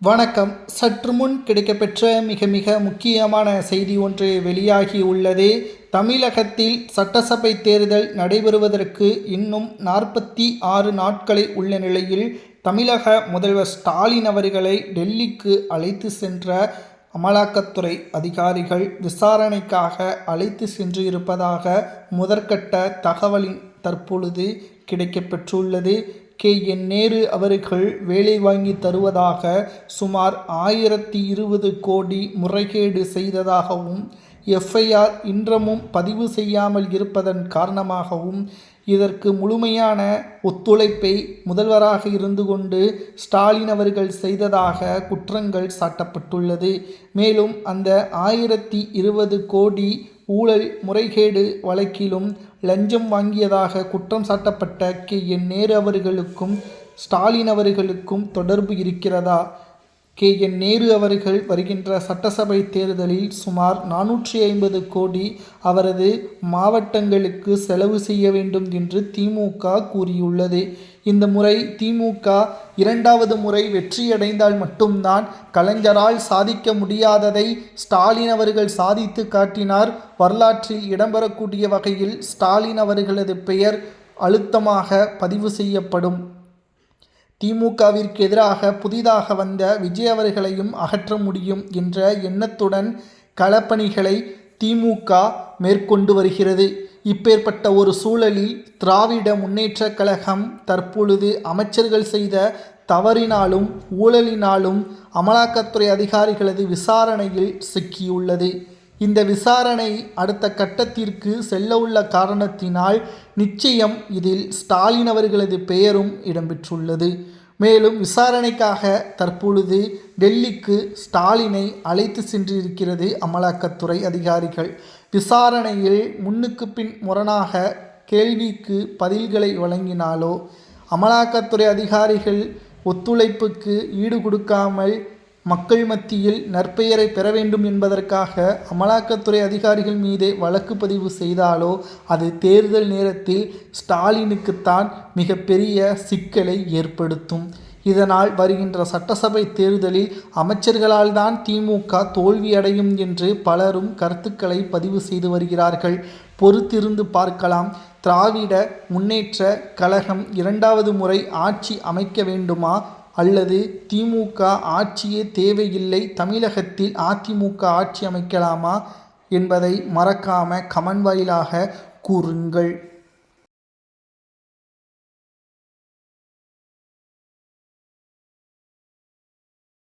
வணக்கம். சற்று முன் கிடைக்கப்பெற்ற மிக முக்கியமான செய்தி ஒன்று வெளியாகி உள்ளது. தமிழகத்தில் சட்டசபை தேர்தல் நடைபெறுவதற்கு இன்னும் 46 நாட்களே உள்ள நிலையில் தமிழக முதல்வர் ஸ்டாலின் அவர்களை டெல்லிக்கு அழைத்து சென்ற அமலாக்கத்துறை அதிகாரிகள் விசாரணைக்காக அழைத்து சென்று இருப்பதாக முதற்கட்ட தகவலின் தற்பொழுது கிடைக்கப்பெற்றுள்ளது. KN நேரு அவர்கள் வேலை வாங்கி தருவதாக சுமார் 1020 கோடி முறைகேடு செய்ததாகவும் FIR இன்றமும் பதிவு செய்யாமல் இருப்பதன் காரணமாகவும் இதற்கு முழுமையான ஒத்துழைப்பை முதல்வராக இருந்து கொண்டு ஸ்டாலின் அவர்கள் செய்ததாக குற்றங்கள் சாட்டப்பட்டுள்ளது. மேலும் அந்த 1020 கோடி ஊழல் முறைகேடு வழக்கிலும் லஞ்சம் வாங்கியதாக குற்றம் சாட்டப்பட்ட KN நேரு அவர்களுக்கும் ஸ்டாலின் அவர்களுக்கும் தொடர்பு இருக்கிறதா? KN நேரு அவர்கள் வருகின்ற சட்டசபை தேர்தலில் சுமார் 450 கோடி அவரது மாவட்டங்களுக்கு செலவு செய்ய வேண்டும் என்று திமுக கூறியுள்ளது. இந்த முறை திமுக 2வது முறை வெற்றியடைந்தால் மட்டும்தான் கலைஞரால் சாதிக்க முடியாததை ஸ்டாலின் அவர்கள் சாதித்து காட்டினார். வரலாற்றில் இடம்பெறக்கூடிய வகையில் ஸ்டாலின் அவர்களது பெயர் அழுத்தமாக பதிவு செய்யப்படும். திமுகவிற்கு எதிராக புதிதாக வந்த விஜய் அவர்களையும் அகற்ற முடியும் என்ற எண்ணத்துடன் களப்பணிகளை திமுக மேற்கொண்டு வருகிறது. இப்பேற்பட்ட ஒரு சூழலில் திராவிட முன்னேற்றக் கழகம் தற்பொழுது அமைச்சர்கள் செய்த தவறினாலும் ஊழலினாலும் அமலாக்கத்துறை அதிகாரிகளது விசாரணையில் சிக்கியுள்ளது. இந்த விசாரணை அடுத்த கட்டத்திற்கு செல்ல உள்ள காரணத்தினால் நிச்சயம் இதில் ஸ்டாலின் அவர்களது பெயரும் இடம்பெற்றுள்ளது. மேலும் விசாரணைக்காக தற்பொழுது டெல்லிக்கு ஸ்டாலினை அழைத்து சென்றிருக்கிறது அமலாக்கத்துறை அதிகாரிகள். விசாரணையில் முன்னுக்கு பின் முரணாக கேள்விக்கு பதில்களை வழங்கினாலோ அமலாக்கத்துறை அதிகாரிகள் ஒத்துழைப்புக்கு ஈடு கொடுக்காமல் மக்கள் மத்தியில் நற்பெயரை பெற வேண்டும் என்பதற்காக அமலாக்கத்துறை அதிகாரிகள் மீதே வழக்கு பதிவு செய்தாலோ அது தேர்தல் நேரத்தில் ஸ்டாலினுக்குத்தான் மிகப்பெரிய சிக்கலை ஏற்படுத்தும். இதனால் வருகின்ற சட்டசபை தேர்தலில் அமைச்சர்களால் தான் திமுக தோல்வியடையும் என்று பலரும் கருத்துக்களை பதிவு செய்து வருகிறார்கள். பொறுத்திருந்து பார்க்கலாம். திராவிட முன்னேற்ற கழகம் 2வது முறை ஆட்சி அமைக்க வேண்டுமா அல்லது திமுக ஆட்சியே தேவையில்லை, தமிழகத்தில் அதிமுக ஆட்சி அமைக்கலாமா என்பதை மறக்காம கமெண்ட் வாயிலாக கூறுங்கள்.